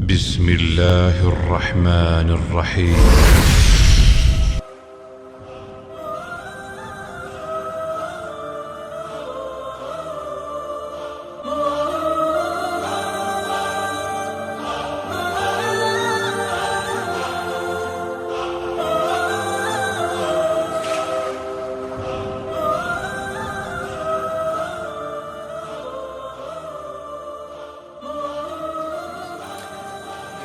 بسم الله الرحمن الرحيم.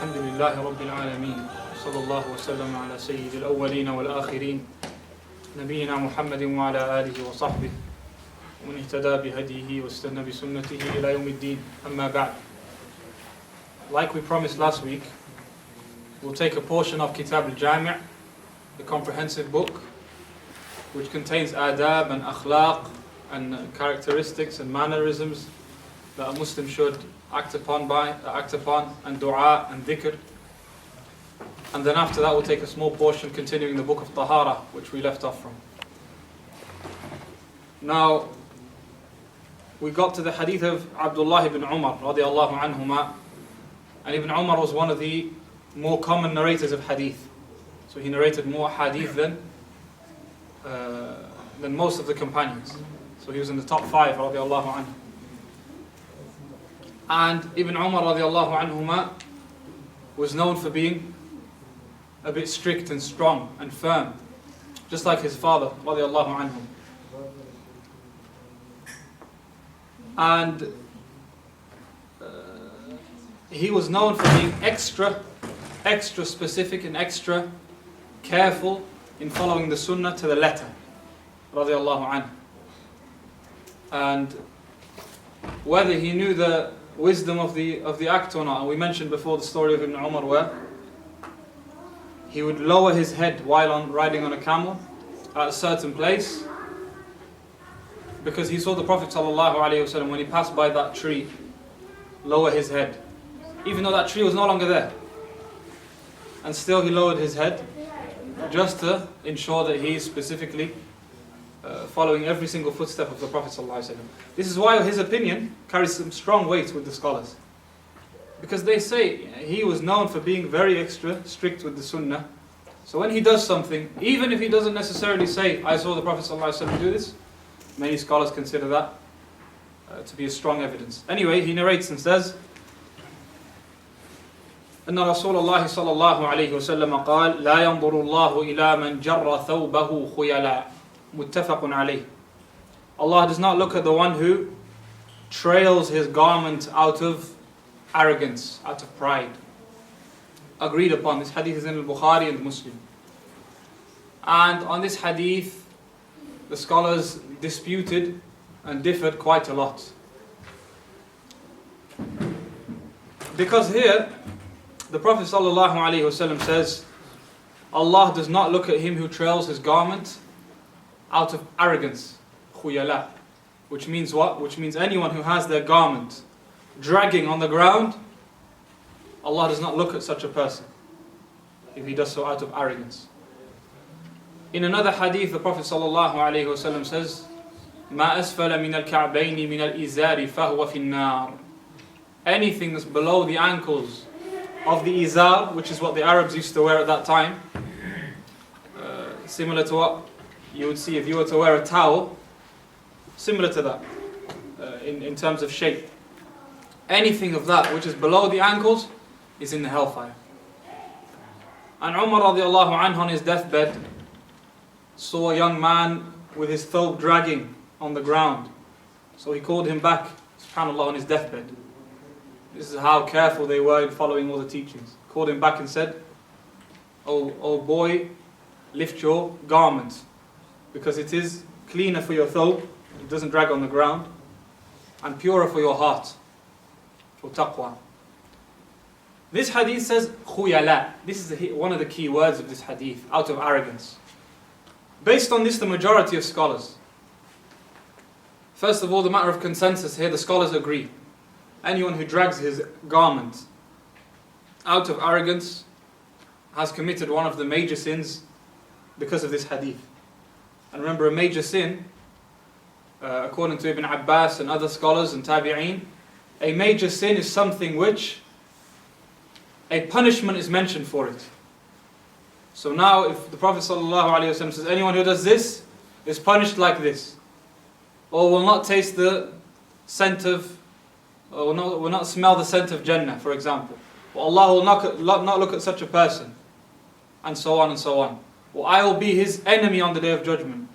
الحمد لله رب العالمين صلى الله وسلم على سيد الأولين والآخرين نبينا محمد وعلى آله وصحبه ومن اهتدى بهديه واستنى بسنته إلى يوم الدين أما بعد. Like we promised last week, we'll take a portion of Kitab al-Jami', the comprehensive book which contains adab and akhlaq and characteristics and mannerisms that a Muslim should act upon and dua and dhikr. And then after that we'll take a small portion continuing the book of Tahara, which we left off from. Now we got to the hadith of Abdullah ibn Umar radiallahu anhuma, and Ibn Umar was one of the more common narrators of hadith. So he narrated more hadith than most of the companions. So he was in the top 5 radiallahu anhu. And Ibn Umar radiallahu anhuma was known for being a bit strict and strong and firm, just like his father radiallahu anhu. And he was known for being extra specific and extra careful in following the sunnah to the letter radiallahu anhu. And whether he knew the wisdom of the act or not, and we mentioned before the story of Ibn Umar where he would lower his head while riding on a camel at a certain place because he saw the Prophet ﷺ when he passed by that tree lower his head, even though that tree was no longer there, and still he lowered his head just to ensure that he is specifically following every single footstep of the Prophet ﷺ. This is why his opinion carries some strong weight with the scholars, because they say he was known for being very extra strict with the sunnah. So when he does something, even if he doesn't necessarily say, I saw the Prophet ﷺ do this, many scholars consider that to be a strong evidence. Anyway, he narrates and says, أن رسول الله صلى الله عليه وسلم قال لا ينظر الله إلى من جر ثوبه خيلاء متفق عليه. Allah does not look at the one who trails his garment out of arrogance, out of pride. Agreed upon. This hadith is in al-Bukhari and Muslim. And on this hadith, the scholars disputed and differed quite a lot. Because here, the Prophet ﷺ says, Allah does not look at him who trails his garment out of arrogance, khuyala, which means what? Which means anyone who has their garment dragging on the ground, Allah does not look at such a person if he does so out of arrogance. In another hadith, the Prophet ﷺ says, "Ma asfala min al-ka'bayni min al-izari fahuwa fi an-nar." Anything that's below the ankles of the izar, which is what the Arabs used to wear at that time, similar to what you would see if you were to wear a towel, similar to that in terms of shape. Anything of that which is below the ankles is in the hellfire. And Umar radiallahu anhu on his deathbed saw a young man with his thobe dragging on the ground. So he called him back, subhanAllah, on his deathbed. This is how careful they were in following all the teachings. Called him back and said, Oh boy, lift your garment, because it is cleaner for your thobe, it doesn't drag on the ground, and purer for your heart, for taqwa. This hadith says khuyala. This is one of the key words of this hadith, out of arrogance. Based on this, the majority of scholars, first of all, the matter of consensus here, the scholars agree. Anyone who drags his garment out of arrogance has committed one of the major sins because of this hadith. And remember, a major sin, according to Ibn Abbas and other scholars and tabi'een, a major sin is something which a punishment is mentioned for it. So now if the Prophet ﷺ says, anyone who does this is punished like this, or will not taste the scent of, or will not smell the scent of Jannah, for example, or Allah will not look at such a person, and so on and so on. Or I will be his enemy on the Day of Judgment.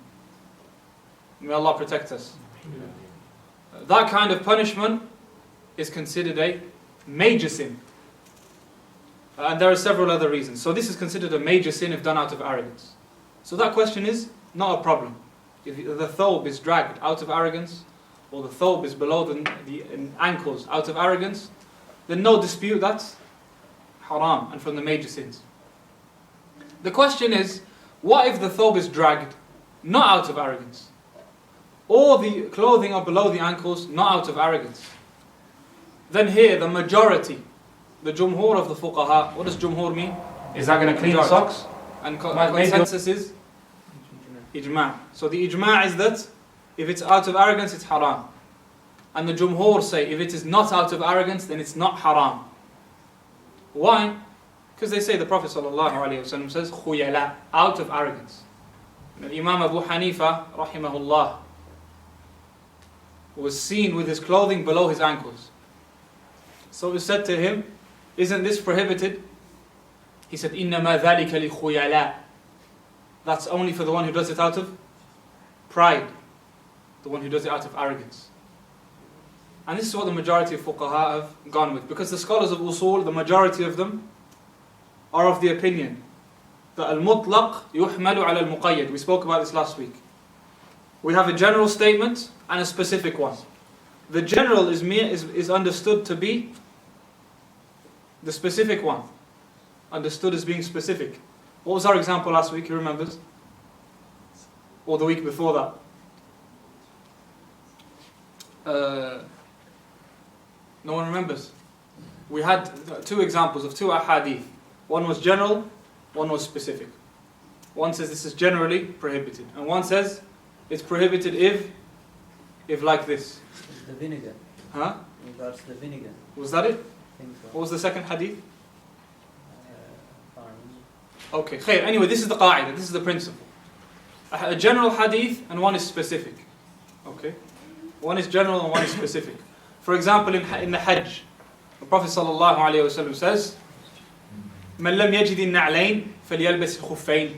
May Allah protect us. That kind of punishment is considered a major sin. And there are several other reasons. So this is considered a major sin if done out of arrogance. So that question is not a problem. If the thawb is dragged out of arrogance, or the thawb is below the ankles out of arrogance, then no dispute, that's haram and from the major sins. The question is, what if the thawb is dragged not out of arrogance, or the clothing are below the ankles not out of arrogance? Then here the majority, the jumhur of the fuqaha, what does jumhur mean? Is that going to clean the socks? And consensus is ijma'. So the ijma' is that if it's out of arrogance, it's haram. And the jumhur say if it is not out of arrogance, then it's not haram. Why? Because they say the Prophet ﷺ says khuyala, out of arrogance. And Imam Abu Hanifa rahimahullah was seen with his clothing below his ankles. So it said to him, isn't this prohibited? He said, إِنَّمَا ذَلِكَ لِخُيَلَاء. That's only for the one who does it out of pride, the one who does it out of arrogance. And this is what the majority of fuqaha have gone with. Because the scholars of usul, the majority of them, are of the opinion that al-mutlaq yuhmalu ala al-muqayyad. We spoke about this last week. We have a general statement and a specific one. The general is understood to be the specific one. Understood as being specific. What was our example last week? Who remembers? Or the week before that? No one remembers. We had two examples of two ahadith. One was general, one was specific. One says this is generally prohibited, and one says it's prohibited if like this. The vinegar. Huh? Regards the vinegar. Was that it? I think so. What was the second hadith? Okay, khair. Anyway, this is the qa'idah, this is the principle. A general hadith and one is specific. Okay? One is general and one is specific. For example, in the Hajj, the Prophet ﷺ says, مَنْ لَمْ يَجِدِ النَّعْلَيْنِ فَلْيَلْبَسِ الْخُفَّيْنِ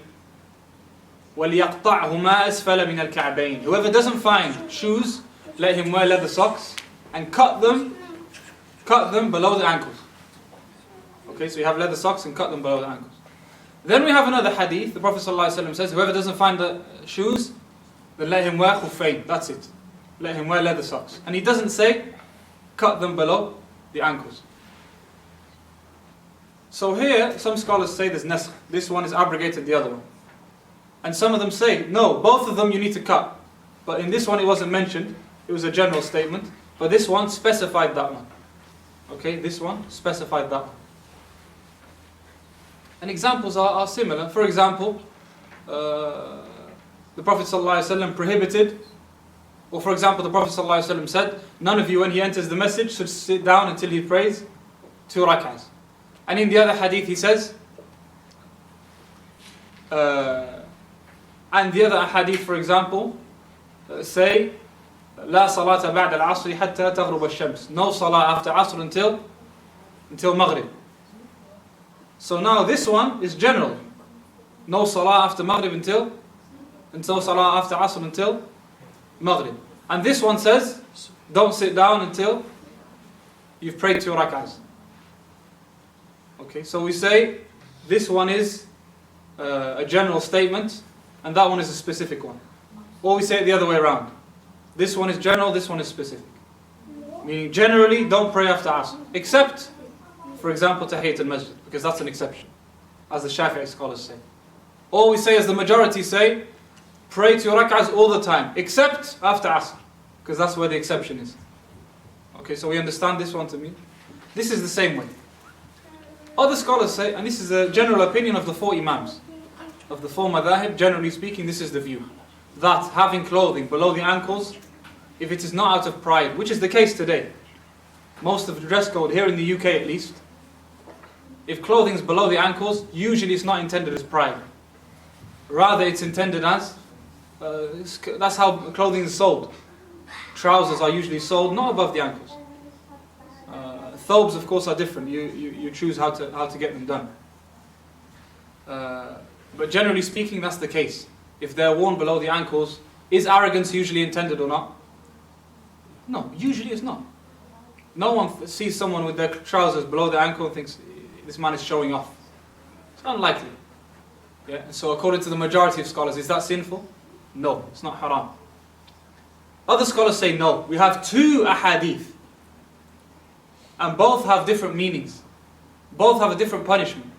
وَلْيَقْطَعْهُمَا أَسْفَلَ مِنَ الْكَعْبَيْنِ. Whoever doesn't find shoes, let him wear leather socks and cut them below the ankles. Okay, so you have leather socks and cut them below the ankles. Then we have another hadith, the Prophet ﷺ says, whoever doesn't find the shoes, then let him wear khuffayn, that's it. Let him wear leather socks. And he doesn't say, cut them below the ankles. So here, some scholars say there's nasakh. This one is abrogated the other one. And some of them say, no, both of them you need to cut. But in this one it wasn't mentioned, it was a general statement. But this one specified that one. Okay, this one specified that one. And examples are similar. For example, the Prophet ﷺ prohibited, or for example, the Prophet ﷺ said, none of you when he enters the masjid should sit down until he prays 2 rak'ahs. And in the other hadith he says, and the other hadith, for example, say, لا صلاة بعد العصر حتى تغرب الشمس. No salah after Asr until Maghrib. So now this one is general. No salah after Maghrib until salah after Asr until Maghrib. And this one says, don't sit down until you've prayed 2 rak'ahs. Okay, so we say this one is a general statement and that one is a specific one. Or we say it the other way around. This one is general, this one is specific. Meaning generally don't pray after Asr. Except, for example, Tahiyyat al-Masjid, because that's an exception, as the Shafi'i scholars say. Or we say, as the majority say, pray 2 rak'ahs all the time, except after Asr, because that's where the exception is. Okay, so we understand this one to me. This is the same way. Other scholars say, and this is a general opinion of the 4 Imams, of the 4 madhahib, generally speaking, this is the view, that having clothing below the ankles, if it is not out of pride, which is the case today, most of the dress code here in the UK at least, if clothing is below the ankles, usually it's not intended as pride. Rather, it's intended as, that's how clothing is sold. Trousers are usually sold not above the ankles. Thobes, of course, are different. You choose how to get them done. But generally speaking, that's the case. If they're worn below the ankles, is arrogance usually intended or not? No, usually it's not. No one sees someone with their trousers below the ankle and thinks, this man is showing off. It's unlikely. Yeah? So according to the majority of scholars, is that sinful? No, it's not haram. Other scholars say no. We have two ahadith. And both have different meanings. Both have a different punishment.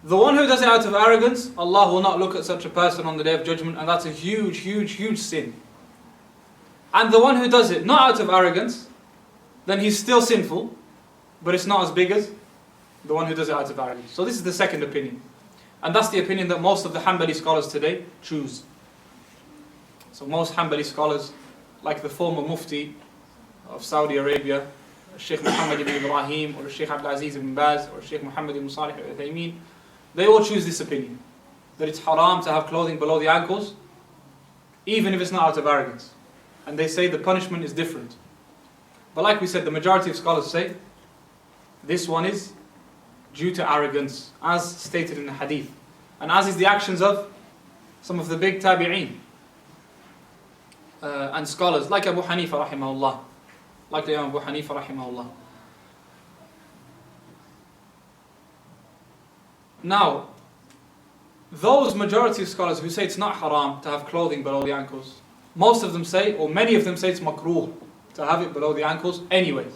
The one who does it out of arrogance, Allah will not look at such a person on the Day of Judgment, and that's a huge, huge, huge sin. And the one who does it not out of arrogance, then he's still sinful, but it's not as big as the one who does it out of arrogance. So this is the second opinion. And that's the opinion that most of the Hanbali scholars today choose. So most Hanbali scholars, like the former Mufti of Saudi Arabia, Shaykh Muhammad ibn Ibrahim, or Shaykh Abdul Aziz ibn Baz, or Shaykh Muhammad ibn Salih al-Uthaymeen, they all choose this opinion, that it's haram to have clothing below the ankles, even if it's not out of arrogance. And they say the punishment is different. But like we said, the majority of scholars say, this one is due to arrogance, as stated in the hadith. And as is the actions of some of the big tabi'een and scholars, like Abu Hanifa rahimahullah. Like the Imam Abu Hanifa rahimahullah. Now, those majority of scholars who say it's not haram to have clothing below the ankles, most of them say, or many of them say it's makruh to have it below the ankles anyway.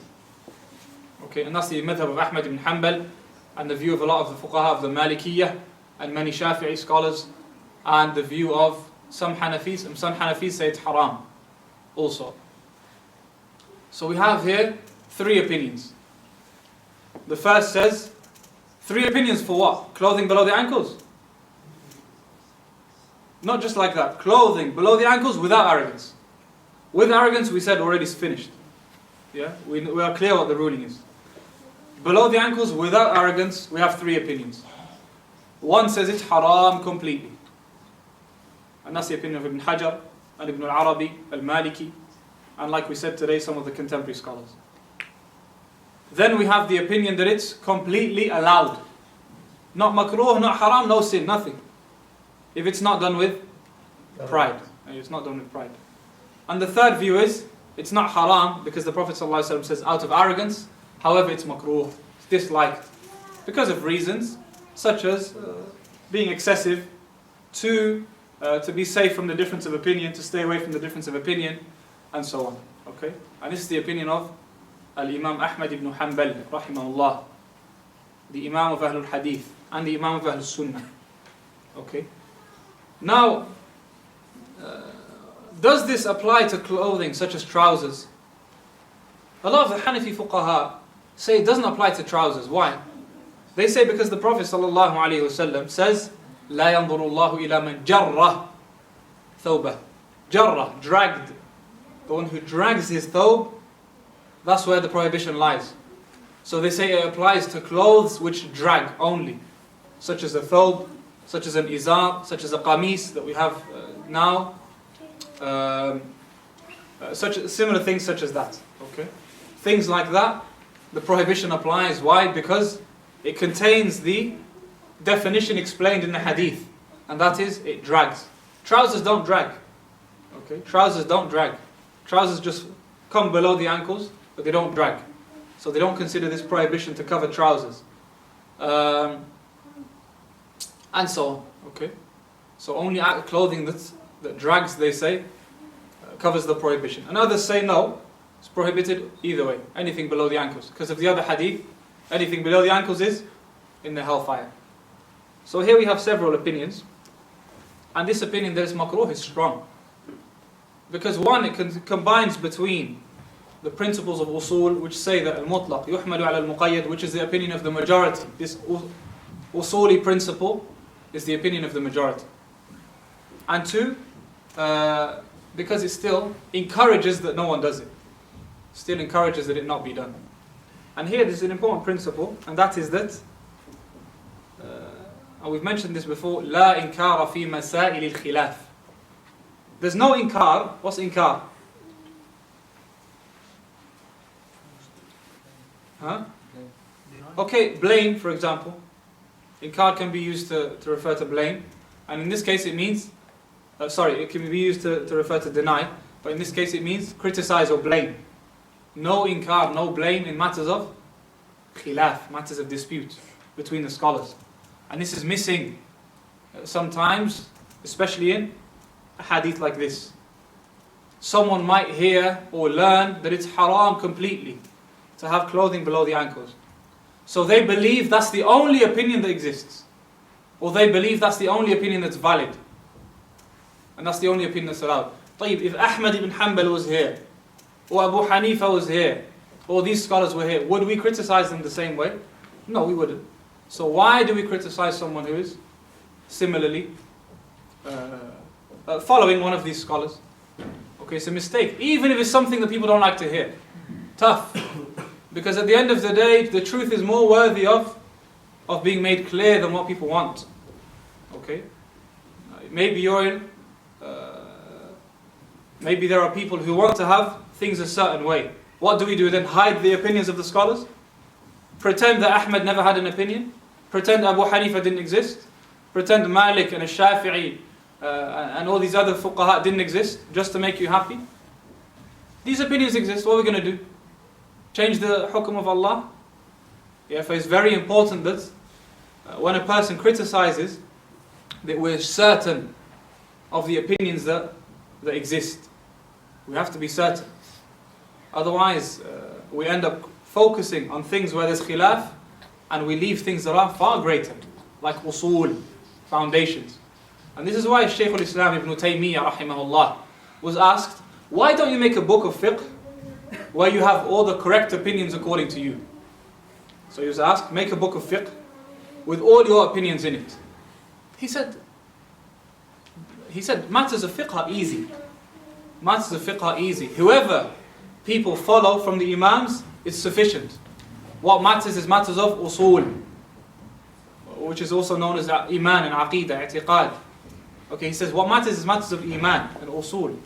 Okay, and that's the madhab of Ahmad ibn Hanbal, and the view of a lot of the fuqaha of the Malikiyyah, and many Shafi'i scholars, and the view of some Hanafis, and some Hanafis say it's haram also. So we have here three opinions. The first says, three opinions for what? Clothing below the ankles? Not just like that. Clothing below the ankles without arrogance. With arrogance, we said already is finished. Yeah, we are clear what the ruling is. Below the ankles without arrogance, we have three opinions. One says it's haram completely. And that's the opinion of Ibn Hajar, and Ibn al-Arabi, al-Maliki, and like we said today, some of the contemporary scholars. Then we have the opinion that it's completely allowed. Not makruh, not haram, no sin, nothing. If it's not done with pride. It's not done with pride. And the third view is, it's not haram because the Prophet ﷺ says out of arrogance, however it's makruh, it's disliked. Because of reasons such as being excessive, to be safe from the difference of opinion, to stay away from the difference of opinion, and so on. Okay? And this is the opinion of Al-Imam Ahmad ibn Hanbal, rahimahullah, the Imam of Ahlul Hadith, and the Imam of Ahlul Sunnah. Okay? Now, does this apply to clothing such as trousers? A lot of the Hanafi fuqaha say it doesn't apply to trousers. Why? They say because the Prophet ﷺ says, لا ينظر الله إلى من جرّ ثوبه. Jarrah, dragged. The one who drags his thobe, that's where the prohibition lies. So they say it applies to clothes which drag only, such as a thobe, such as an izar, such as a qamis that we have now, such similar things such as that. Okay, things like that, the prohibition applies. Why? Because it contains the definition explained in the hadith, and that is it drags. Trousers don't drag. Okay, trousers don't drag. Trousers just come below the ankles, but they don't drag. So they don't consider this prohibition to cover trousers. And so on. Okay? So only clothing that drags, they say, covers the prohibition. And others say no, it's prohibited either way. Anything below the ankles. Because of the other hadith, anything below the ankles is in the hellfire. So here we have several opinions. And this opinion that is makruh is strong. Because one, it combines between the principles of usul, which say that al-mutlaq yuhmalu ala al-muqayyad, which is the opinion of the majority. This usuli principle is the opinion of the majority. And two, because it still encourages that no one does it. Still encourages that it not be done. And here there's an important principle, and that is that and we've mentioned this before, لا إنكار في مسائل الخلاف. There's no inkar. What's inkar? Huh? Okay, blame, for example. Inkar can be used to refer to blame. And in this case it means, it can be used to refer to deny. But in this case it means criticize or blame. No inkar, no blame in matters of khilaf, matters of dispute between the scholars. And this is missing sometimes, especially in a hadith like this. Someone might hear or learn that it's haram completely to have clothing below the ankles. So they believe that's the only opinion that exists. Or they believe that's the only opinion that's valid. And that's the only opinion that's allowed. If Ahmad ibn Hanbal was here, or Abu Hanifa was here, or these scholars were here, would we criticize them the same way? No, we wouldn't. So why do we criticize someone who is similarly following one of these scholars? Okay, it's a mistake. Even if it's something that people don't like to hear. Tough. Because at the end of the day, the truth is more worthy of being made clear than what people want. Okay? Maybe you're in... maybe there are people who want to have things a certain way. What do we do then? Hide the opinions of the scholars? Pretend that Ahmed never had an opinion? Pretend Abu Hanifa didn't exist? Pretend Malik and Shafi'i and all these other fuqaha didn't exist just to make you happy? These opinions exist. What are we going to do? Change the hukum of Allah? Yeah, for it's very important that when a person criticizes, that we're certain of the opinions that exist. We have to be certain. Otherwise, we end up focusing on things where there's khilaf, and we leave things that are far greater, like usul, foundations. And this is why Shaykh al-Islam ibn Taymiyyah rahimahullah was asked, why don't you make a book of fiqh where you have all the correct opinions according to you? So he was asked, make a book of fiqh with all your opinions in it. He said, matters of fiqh are easy. Matters of fiqh are easy. Whoever people follow from the imams is sufficient. What matters is matters of usul, which is also known as iman and aqidah, i'tiqad. Okay, he says what matters is matters of iman and usul.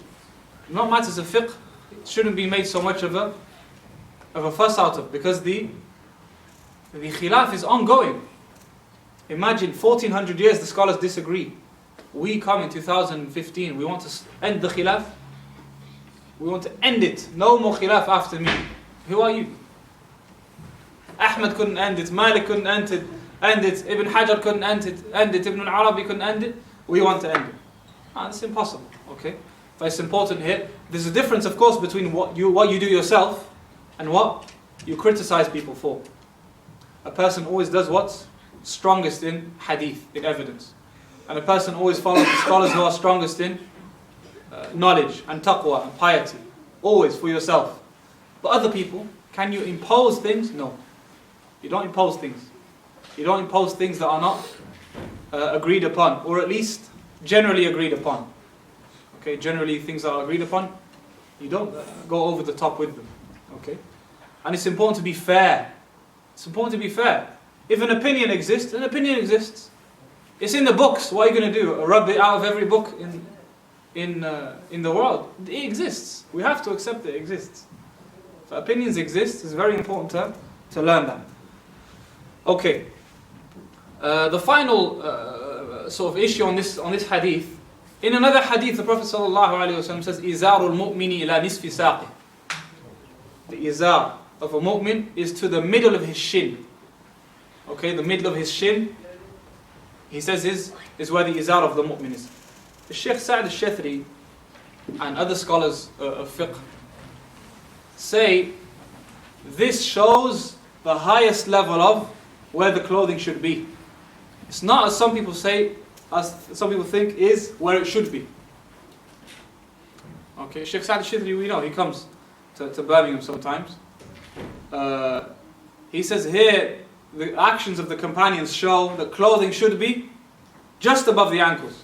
Not matters of fiqh. It shouldn't be made so much of a fuss out of, because the khilaf is ongoing. Imagine 1400 years the scholars disagree. We come in 2015, we want to end the khilaf. We want to end it. No more khilaf after me. Who are you? Ahmad couldn't end it, Malik couldn't end it, Ibn Hajar couldn't end it, Ibn al-Arabi couldn't end it. We want to end it. It's impossible. Okay? But it's important here. There's a difference, of course, between what you do yourself and what you criticize people for. A person always does what's strongest in hadith, in evidence. And a person always follows the scholars who are strongest in knowledge and taqwa and piety. Always for yourself. But other people, can you impose things? No. You don't impose things. You don't impose things that are not agreed upon, or at least generally agreed upon. Okay, generally things that are agreed upon, you don't go over the top with them. Okay? And it's important to be fair. It's important to be fair. If an opinion exists, an opinion exists. It's in the books. What are you going to do? Rub it out of every book in the world? It exists. We have to accept that it exists. So opinions exist. It's very important to learn that. Okay. The final sort of issue on this hadith. In another hadith, the Prophet ﷺ says, "Izarul mu'mini ila nisfi saqi." The izar of a mu'min is to the middle of his shin. Okay, the middle of his shin, he says, is where the izar of the mu'min is. The Shaykh Sa'd al-Shathri and other scholars of fiqh say this shows the highest level of where the clothing should be. It's not, as some people say, as some people think, is where it should be. Okay, Shaykh Sa'd al-Shathri, we know, he comes to Birmingham sometimes. He says here, the actions of the companions show that clothing should be just above the ankles.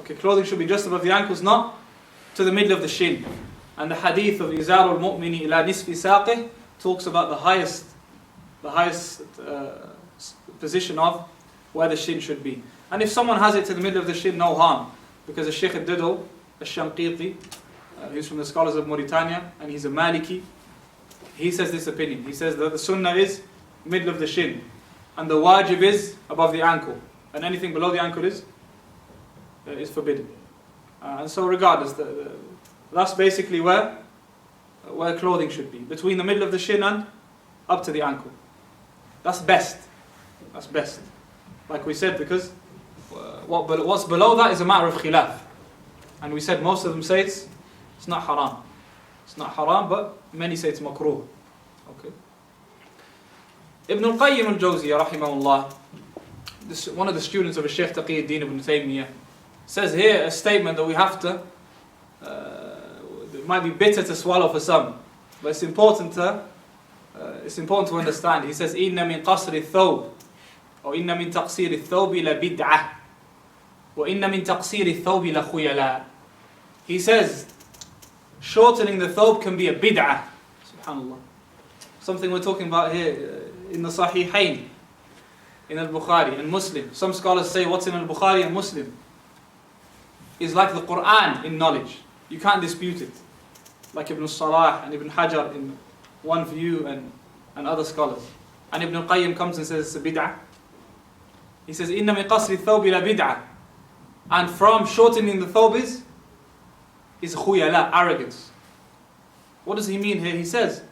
Okay, clothing should be just above the ankles, not to the middle of the shin. And the hadith of Izarul Mu'mini ila nisfi saqih talks about the highest position of where the shin should be. And if someone has it to the middle of the shin, no harm. Because the Shaikh al-Diddle, al-Shanqiti, who's from the scholars of Mauritania, and he's a Maliki, he says this opinion. He says that the sunnah is middle of the shin, and the wajib is above the ankle, and anything below the ankle is forbidden. And so regardless, that's basically where clothing should be, between the middle of the shin and up to the ankle. That's best. That's best. Like we said, because what's below that is a matter of khilaf. And we said most of them say it's not haram. It's not haram, but many say it's makruh. Okay. Ibn al-Qayyim al-Jawziyah, rahimahullah, one of the students of Shaykh Taqiyuddin ibn Taymiyyah, says here a statement that we have to, it might be bitter to swallow for some, but it's important to understand. He says, إِنَّ مِن قَصْرِ الثَّوْبِ أو إِنَّ مِن تَقْصِيرِ الثَّوْبِ لَبِدْعَةٍ وَإِنَّ مِن تَقْصِيرِ الثَّوْبِ لَخُيَلَاءٍ. He says, shortening the thawb can be a bid'ah. Subhanallah. Something we're talking about here in the Sahihain, in al-Bukhari and Muslim. Some scholars say what's in al-Bukhari and Muslim is like the Quran in knowledge. You can't dispute it. Like Ibn Salah and Ibn Hajar in one view and other scholars. And Ibn al-Qayyim comes and says it's a bid'ah. He says, إِنَّ مِن قَصْرِ الثَّوْبِ لَبِدْعَةٍ. And from shortening the thawb is khuyala, arrogance. What does he mean here? He says,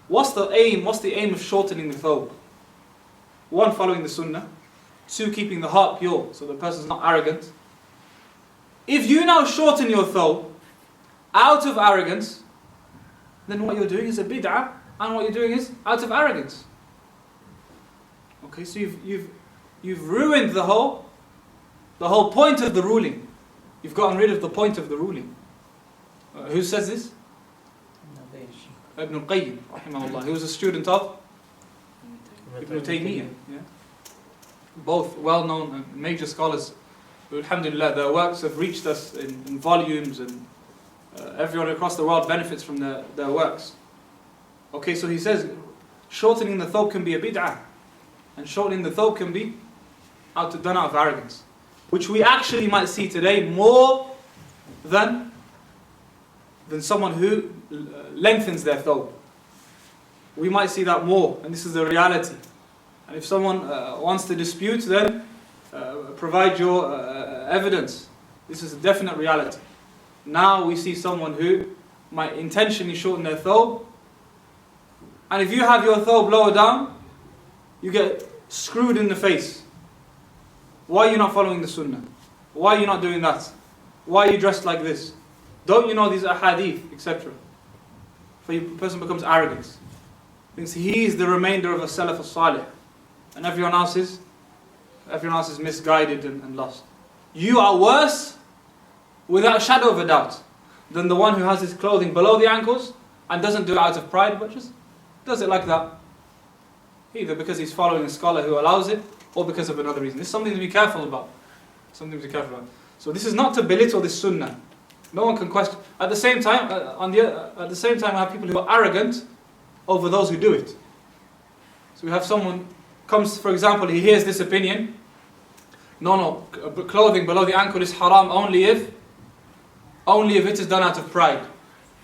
what's the aim of shortening the thawb? One, following the sunnah. Two, keeping the heart pure, so the person's not arrogant. If you now shorten your thawb out of arrogance, then what you're doing is a bid'ah, and what you're doing is out of arrogance. Okay, so you've ruined the whole point of the ruling. You've gotten rid of the point of the ruling. Who says this? Ibn al-Qayyim, rahimahullah. He was a student of Ibn Taymiyyah. Yeah? Both well-known major scholars. Alhamdulillah, their works have reached us in volumes, and everyone across the world benefits from their works. Okay, so he says, shortening the thawb can be a bid'ah, and shortening the thawb can be done out of arrogance, which we actually might see today more than someone who lengthens their thawb. We might see that more, and this is the reality. And if someone wants to dispute, then provide your evidence. This is a definite reality. Now we see someone who might intentionally shorten their thawb, and if you have your thawb lower down, you get screwed in the face. Why are you not following the sunnah? Why are you not doing that? Why are you dressed like this? Don't you know these are hadith, etc.? For the person becomes arrogant. Thinks he is the remainder of a salaf as-salih, and everyone else is misguided and lost. You are worse, without a shadow of a doubt, than the one who has his clothing below the ankles and doesn't do it out of pride, but just does it like that. Either because he's following a scholar who allows it, or because of another reason. This is something to be careful about. So this is not to belittle this sunnah. No one can question. At the same time, we have people who are arrogant over those who do it. So we have someone comes, for example, he hears this opinion. No, clothing below the ankle is haram only if it is done out of pride.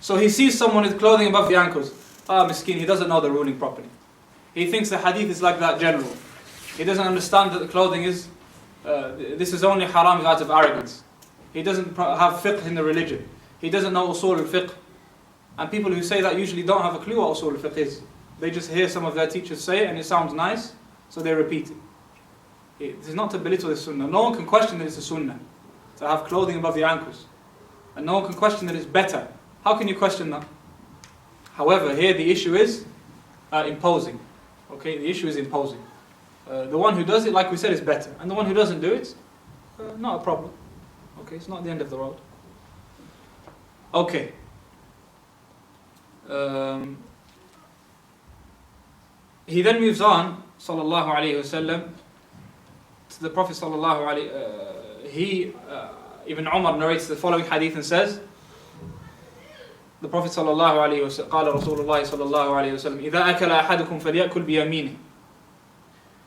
So he sees someone with clothing above the ankles. Miskin, he doesn't know the ruling properly. He thinks the hadith is like that general. He doesn't understand that the clothing is, this is only haram out of arrogance. He doesn't have fiqh in the religion. He doesn't know usul al-fiqh. And people who say that usually don't have a clue what usul al-fiqh is. They just hear some of their teachers say it and it sounds nice, so they repeat it. It is not to belittle the sunnah. No one can question that it's a sunnah to have clothing above the ankles. And no one can question that it's better. How can you question that? However, here the issue is imposing. Okay, the issue is imposing. The one who does it, like we said, is better. And the one who doesn't do it, not a problem. Okay, it's not the end of the world. Okay. He then moves on, sallallahu alayhi wasallam, to the Prophet sallallahu alayhi. Ibn Umar narrates the following hadith and says, the Prophet sallallahu alayhi wasallam, قال رسول الله صلى الله عليه وسلم إذا أكل أحدكم فليأكل بيمينه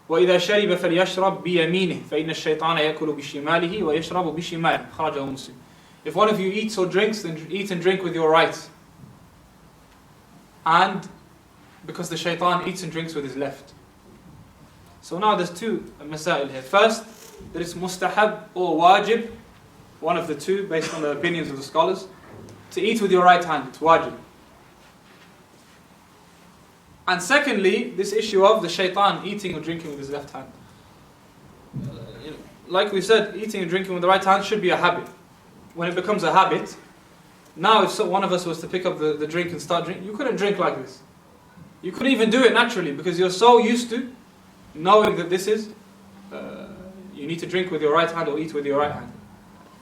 وإذا شرب فليشرب بيمينه فإن الشيطان يأكل بشماله ويشرب بشماله أخرجه مسلم. If one of you eats or drinks, then eat and drink with your right. And because the shaitan eats and drinks with his left. So now there's two masail here. First, that it's mustahab or wajib, one of the two based on the opinions of the scholars, to eat with your right hand. It's wajib. And secondly, this issue of the shaitan eating or drinking with his left hand. Like we said, eating and drinking with the right hand should be a habit. When it becomes a habit, now if one of us was to pick up the drink and start drinking, you couldn't drink like this. You couldn't even do it naturally because you're so used to knowing that this is, you need to drink with your right hand or eat with your right hand.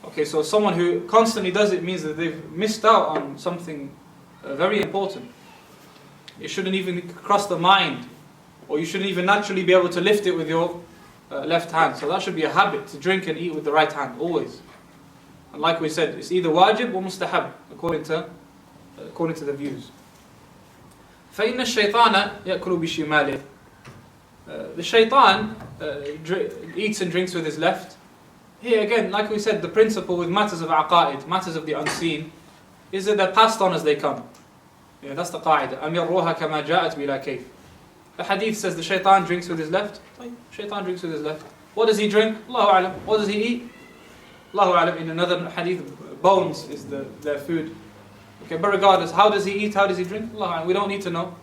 Okay, so someone who constantly does it means that they've missed out on something very important. It shouldn't even cross the mind, or you shouldn't even naturally be able to lift it with your left hand. So that should be a habit, to drink and eat with the right hand, always. And like we said, it's either wajib or mustahab, according to the views. فَإِنَّ الشَّيْطَانَ يَأْكُلُ بِشِمَالِهِ. The shaitan eats and drinks with his left. Here again, like we said, the principle with matters of aqa'id, matters of the unseen, is that they're passed on as they come. Yeah, that's the qa'idah. أَمِرُّوهَا كَمَا جَاءَتْ بِلَا كَيْفٍ. The hadith says the shaitan drinks with his left. Shaitan drinks with his left. What does he drink? Allahu a'lam. What does he eat? Allahu a'lam. In another hadith, bones is their food. Okay, but regardless, how does he eat? How does he drink? Allahu a'lam. We don't need to know.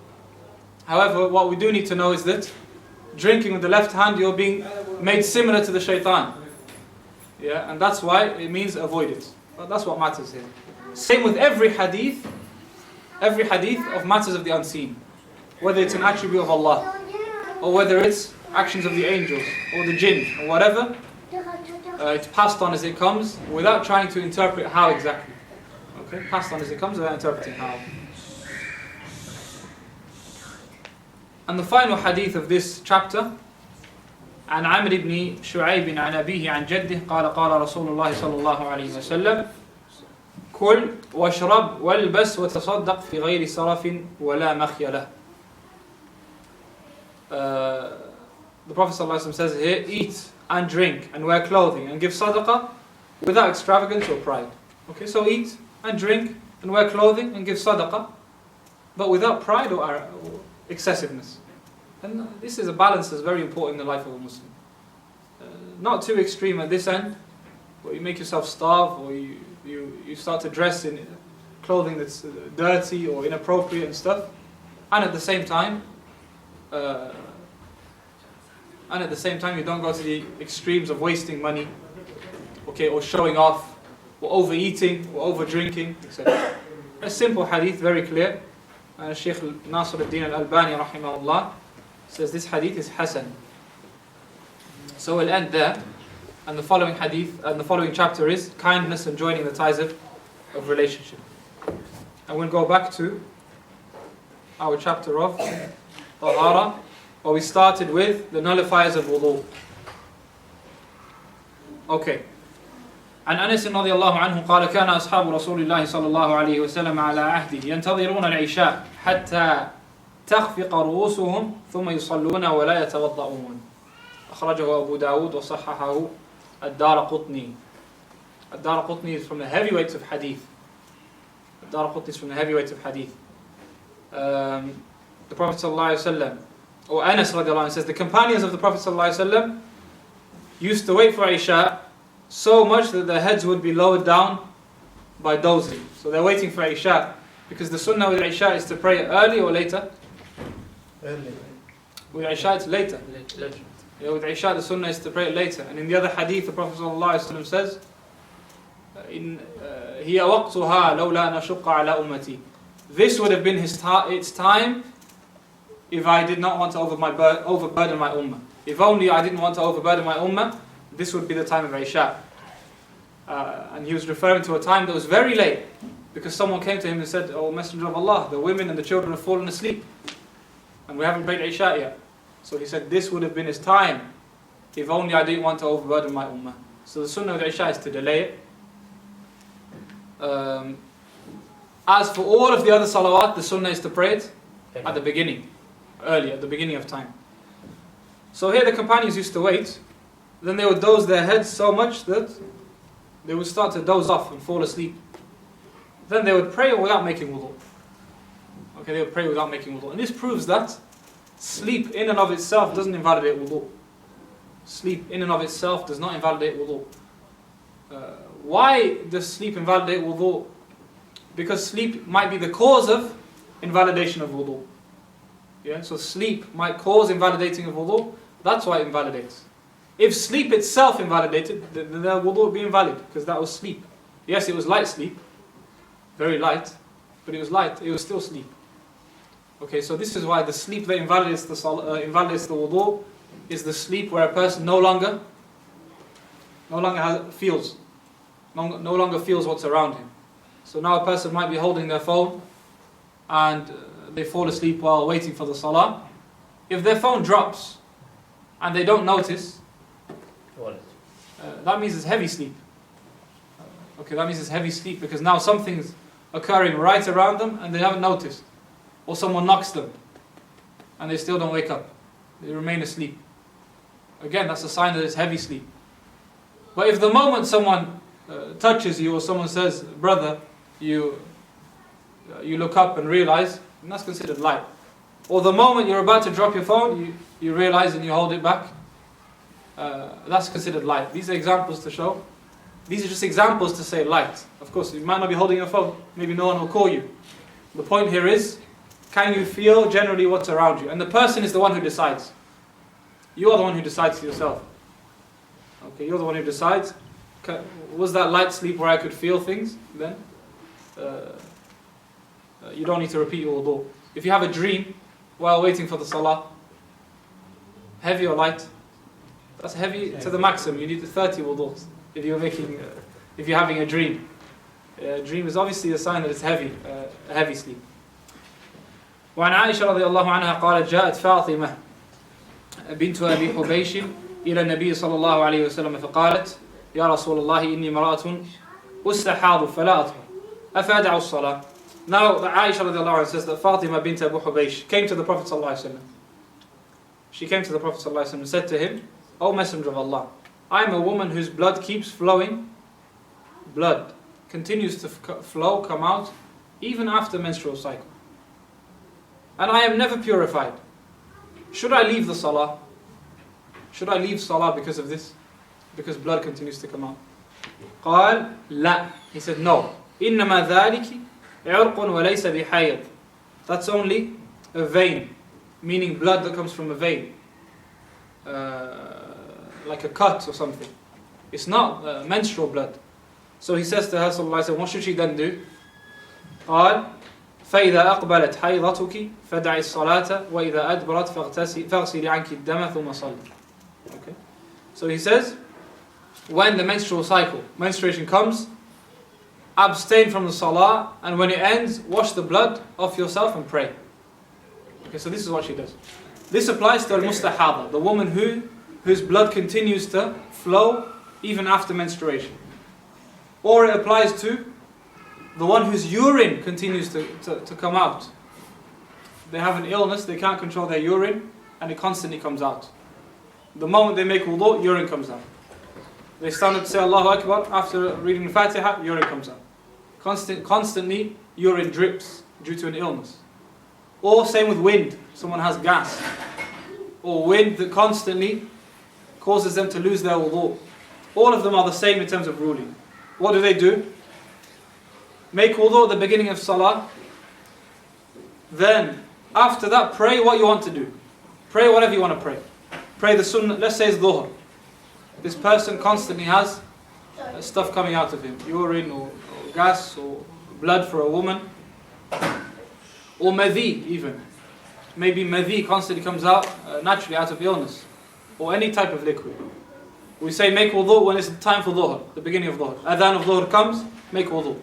However, what we do need to know is that drinking with the left hand, you're being made similar to the shaitan. Yeah, and that's why it means avoid it. But that's what matters here. Same with every hadith of matters of the unseen. Whether it's an attribute of Allah, or whether it's actions of the angels, or the jinn, or whatever, it's passed on as it comes, without trying to interpret how exactly. Okay, passed on as it comes, without interpreting how. And the final hadith of this chapter, عن عمرو بن شعيب عن أبيه عن جده قال قال رسول الله صلى الله عليه وسلم كل واشرب والبس وتصدق في غير سرف ولا مخيلة. The Prophet ﷺ says here, eat and drink and wear clothing and give sadaqah without extravagance or pride. Okay, so eat and drink and wear clothing and give sadaqah, but without pride or excessiveness. And this is a balance that's very important in the life of a Muslim. Not too extreme at this end, where you make yourself starve, or you start to dress in clothing that's dirty or inappropriate and stuff, and at the same time you don't go to the extremes of wasting money, okay, or showing off, or overeating, or over drinking, etc. A simple hadith, very clear. Shaykh Nasr al-Din al-Albani rahimahullah says this hadith is hasan. So we'll end there, and the following hadith and the following chapter is kindness and joining the ties of relationship. And we'll go back to our chapter of tahara, where we started with the nullifiers of wudu. Okay. عن أنس رضي الله عنه قال كان أصحاب رسول الله صلى الله عليه وسلم على عهده ينتظرون العشاء حتى تخفق رؤوسهم ثم يصلون ولا يتوضؤون. أخرجه أبو داود وصححه الدارقطني. الدارقطني is from the heavyweights of hadith. الدارقطني is from the heavyweights of hadith. The Prophet ﷺ, or Anas radiallahu anh, says the companions of the Prophet ﷺ used to wait for Isha so much that their heads would be lowered down by dozing. So they're waiting for Isha, because the sunnah with Isha is to pray early or later? Early. With Isha it's later. Yeah, with Isha the sunnah is to pray it later. And in the other hadith the Prophet ﷺ says, هي وقتها لولا نشق على أمتي. This would have been its time if I did not want to overburden my ummah. If only I didn't want to overburden my ummah, this would be the time of Isha. And he was referring to a time that was very late, because someone came to him and said, "Oh Messenger of Allah, the women and the children have fallen asleep, and we haven't prayed Isha yet." So he said, this would have been his time if only I didn't want to overburden my ummah. So the sunnah of Isha is to delay it. As for all of the other salawat, the sunnah is to pray it at the beginning, early, at the beginning of time. So here the companions used to wait, then they would doze their heads so much that they would start to doze off and fall asleep. Then they would pray without making wudu. Okay, they would pray without making wudu. And this proves that sleep in and of itself doesn't invalidate wudu. Sleep in and of itself does not invalidate wudu. Why does sleep invalidate wudu? Because sleep might be the cause of invalidation of wudu. Yeah, so sleep might cause invalidating of wudu. That's why it invalidates. If sleep itself invalidated, then the wudu would be invalid because that was sleep. Yes, it was light sleep, very light, but it was light. It was still sleep. Okay, so this is why the sleep that invalidates the wudu is the sleep where a person no longer feels what's around him. So now a person might be holding their phone and they fall asleep while waiting for the salah. If their phone drops and they don't notice, that means it's heavy sleep. Okay, that means it's heavy sleep because now something's occurring right around them and they haven't noticed. Or someone knocks them and they still don't wake up. They remain asleep. Again, that's a sign that it's heavy sleep. But if the moment someone touches you or someone says, brother, you look up and realize, and that's considered light. Or the moment you're about to drop your phone, you realize and you hold it back, that's considered light. These are examples to show. These are just examples to say light. Of course, you might not be holding your phone. Maybe no one will call you. The point here is, can you feel generally what's around you? And the person is the one who decides. You are the one who decides for yourself. Okay, you're the one who decides. Was that light sleep where I could feel things? Then you don't need to repeat your wudu. If you have a dream while waiting for the salah, heavy or light, that's heavy to the maximum. You need 30 wudus if you're having a dream. A dream is obviously a sign that it's heavy, a heavy sleep. وعن عائشة رضي الله عنها قالت جاءت فاطمة بنت أبي حبيش إلى النبي صلى الله عليه وسلم فقالت يا رسول الله إني امرأة أستحاض فلا أطهر أفأدع الصلاة. Now Aisha رضي الله عنها says that Fatima bint Abu Hubaysh came to the Prophet صلى الله عليه وسلم. She came to the Prophet صلى الله عليه وسلم and said to him, O Messenger of Allah, I am a woman whose blood keeps flowing. Blood continues to flow, come out, even after menstrual cycle. And I am never purified. Should I leave the salah? Should I leave salah because of this? Because blood continues to come out. قال لا. He said no. إنما ذلك عرق وليس بحيض. That's only a vein, meaning blood that comes from a vein, like a cut or something. It's not menstrual blood. So he says to her صلى الله عليه وسلم, what should she then do? قال فإذا أقبلت حيضتك فدعي الصلاة وإذا أدبرت فاغسلي عنك الدم ثم صلي. Okay. So he says, when the menstruation comes, abstain from the salah, and when it ends, wash the blood off yourself and pray. Okay, so this is what she does. This applies to al-mustahada, the woman whose blood continues to flow even after menstruation. Or it applies to the one whose urine continues to come out. They have an illness, they can't control their urine, and it constantly comes out. The moment they make wudu, urine comes out. They stand up to say Allahu Akbar, after reading the Fatiha, urine comes out. Constantly, urine drips due to an illness. Or same with wind, someone has gas. Or wind that constantly causes them to lose their wudu. All of them are the same in terms of ruling. What do? Make wudu at the beginning of salah. Then, after that, pray what you want to do. Pray whatever you want to pray. Pray the sunnah, let's say it's dhuhr. This person constantly has stuff coming out of him. Urine or gas or blood for a woman. Or madhi even. Maybe madhi constantly comes out naturally out of illness. Or any type of liquid. We say make wudu when it's time for dhuhr, the beginning of dhuhr. Adhan of dhuhr comes, make wudu.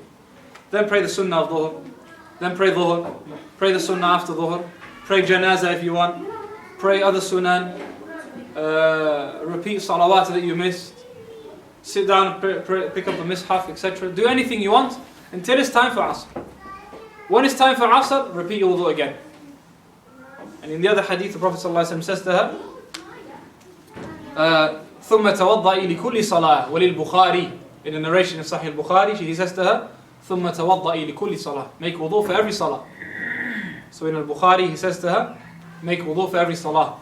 Then pray the sunnah of dhuhr. Then pray dhuhr. Pray the sunnah after dhuhr. Pray janazah if you want. Pray other sunan. Repeat salawat that you missed. Sit down, pick up a mishaf, etc. Do anything you want until it's time for asr. When it's time for asr, repeat your wudu again. And in the other hadith, the Prophet ﷺ says to her, ثم توضئي لكل صلاة وللبخاري. In the narration of Sahih al-Bukhari, he says to her, ثم توضئي لكل صلاة. Make wudu for every salah. So in al-Bukhari, he says to her, make wudu for every salah.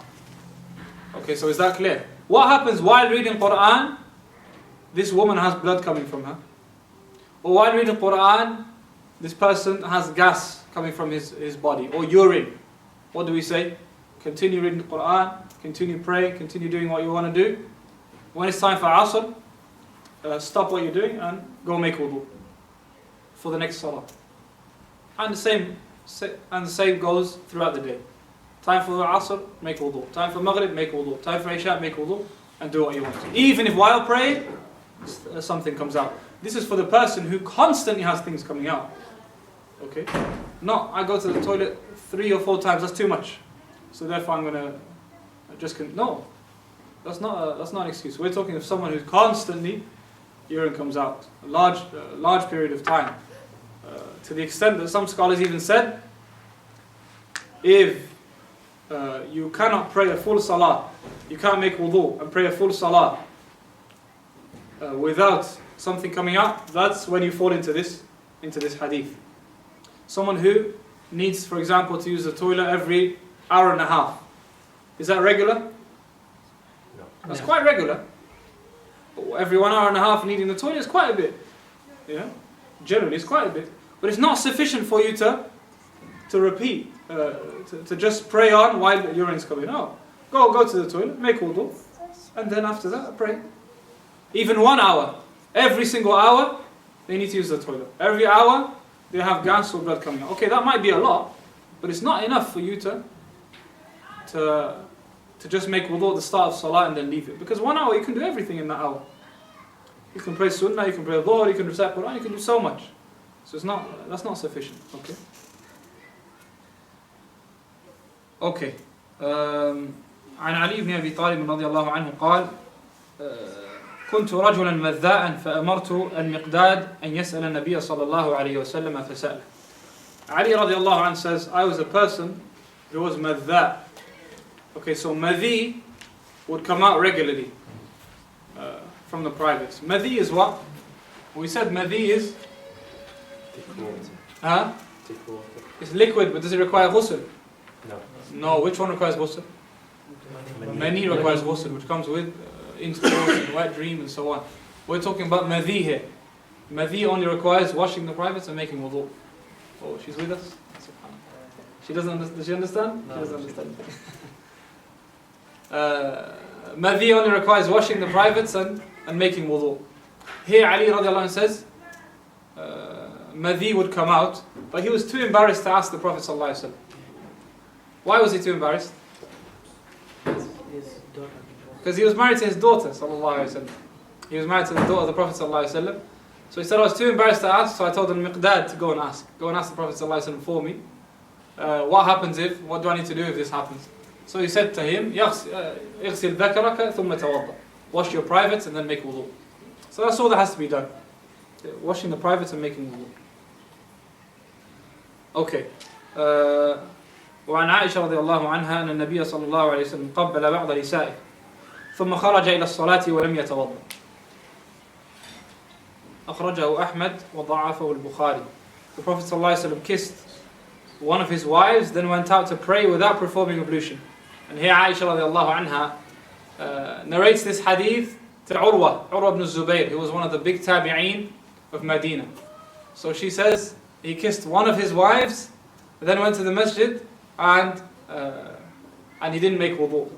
Okay, so is that clear? What happens while reading Quran? This woman has blood coming from her. Or while reading Quran, this person has gas coming from his body, or urine. What do we say? Continue reading the Quran, continue praying, continue doing what you want to do. When it's time for Asr, stop what you're doing and go make wudu for the next salah. And the same goes throughout the day. Time for Asr, make wudu. Time for Maghrib, make wudu. Time for Isha, make wudu, and do what you want to. Even if while praying, something comes out. This is for the person who constantly has things coming out. Okay? No, I go to the toilet 3 or 4 times, that's too much. So therefore I'm going to no. That's not an excuse. We're talking of someone who's constantly urine comes out. A large period of time. To the extent that some scholars even said, if you cannot pray a full salah, you can't make wudu and pray a full salah without something coming out, that's when you fall into this hadith. Someone who needs, for example, to use the toilet every hour and a half. Is that regular? No. That's quite regular. Every 1 hour and a half needing the toilet is quite a bit. Yeah? Generally it's quite a bit. But it's not sufficient for you to repeat, to just pray on while the urine's coming out. Go to the toilet, make wudu, and then after that pray. Even 1 hour. Every single hour, they need to use the toilet. Every hour, they have gas or blood coming out. Okay, that might be a lot, but it's not enough for you to just make wudu at the start of salah and then leave it. Because 1 hour, you can do everything in that hour. You can pray sunnah, you can pray dhuhr, you can recite Quran, you can do so much. So that's not sufficient. Okay. Okay. عن علي بن أبي طالب رضي الله عنه قال كنت رجلا مذاء فأمرت المقداد أن يسأل النبي صلى الله عليه وسلم فسأله. Ali radiallahu anhu says, I was a person who was madha. Okay, so madhi would come out regularly from the privates. Madhi is what? We said madhi is it's liquid, but does it require ghusl? No, which one requires ghusl? Mani requires ghusl, which comes with intercourse and wet dream and so on. We're talking about madhi here. Madhi only requires washing the privates and making wudu. Oh, she's with us? She doesn't understand. Does she understand? No, she doesn't understand. Madhi only requires washing the privates and making wudu. Here Ali radiallahu anhu says, Madhi would come out, but he was too embarrassed to ask the Prophet sallallahu alaihi wasallam. Why was he too embarrassed? Because he was married to his daughter sallallahu alaihi wasallam. He was married to the daughter of the Prophet sallallahu alaihi wasallam. So he said, I was too embarrassed to ask, so I told the Miqdad to go and ask. Go and ask the Prophet sallallahu alaihi wasallam for me. What do I need to do if this happens? So he said to him, اغسل ذكرك ثم توضأ. Wash your privates and then make wudu. So that's all that has to be done. Washing the privates and making wudu. Okay. وعن عائشة رضي الله عنها أن النبي صلى الله عليه وسلم قبل بعض نسائه ثم خرج إلى الصلاة ولم يتوضأ. أخرجه أحمد وضعفه البخاري. The Prophet صلى الله عليه وسلم kissed one of his wives, then went out to pray without performing ablution. And here Aisha radiallahu anha narrates this hadith to Urwa ibn Zubayr, who was one of the big tabi'een of Medina. So she says he kissed one of his wives, then went to the masjid and he didn't make wudu.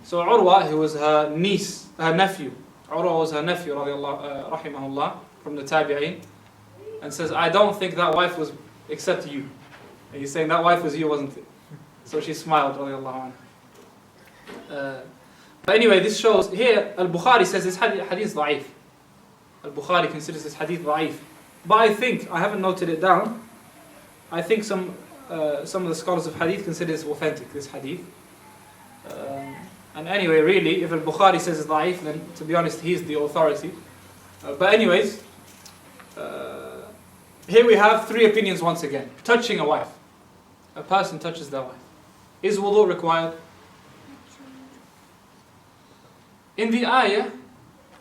So Urwa, who was her nephew, Urwa was her nephew rahimahullah, from the tabi'een, and says, I don't think that wife was except you. And he's saying that wife was you, wasn't it? So she smiled radiallahu anha. But anyway, this shows here Al-Bukhari says this hadith da'if. Al-Bukhari considers this hadith da'if. But I haven't noted it down, I think some of the scholars of hadith consider this authentic, this hadith. And anyway, really, if Al-Bukhari says it's da'if, then to be honest, he's the authority. But anyways, here we have 3 opinions once again. Touching a wife. A person touches their wife. Is wudu required? In the ayah,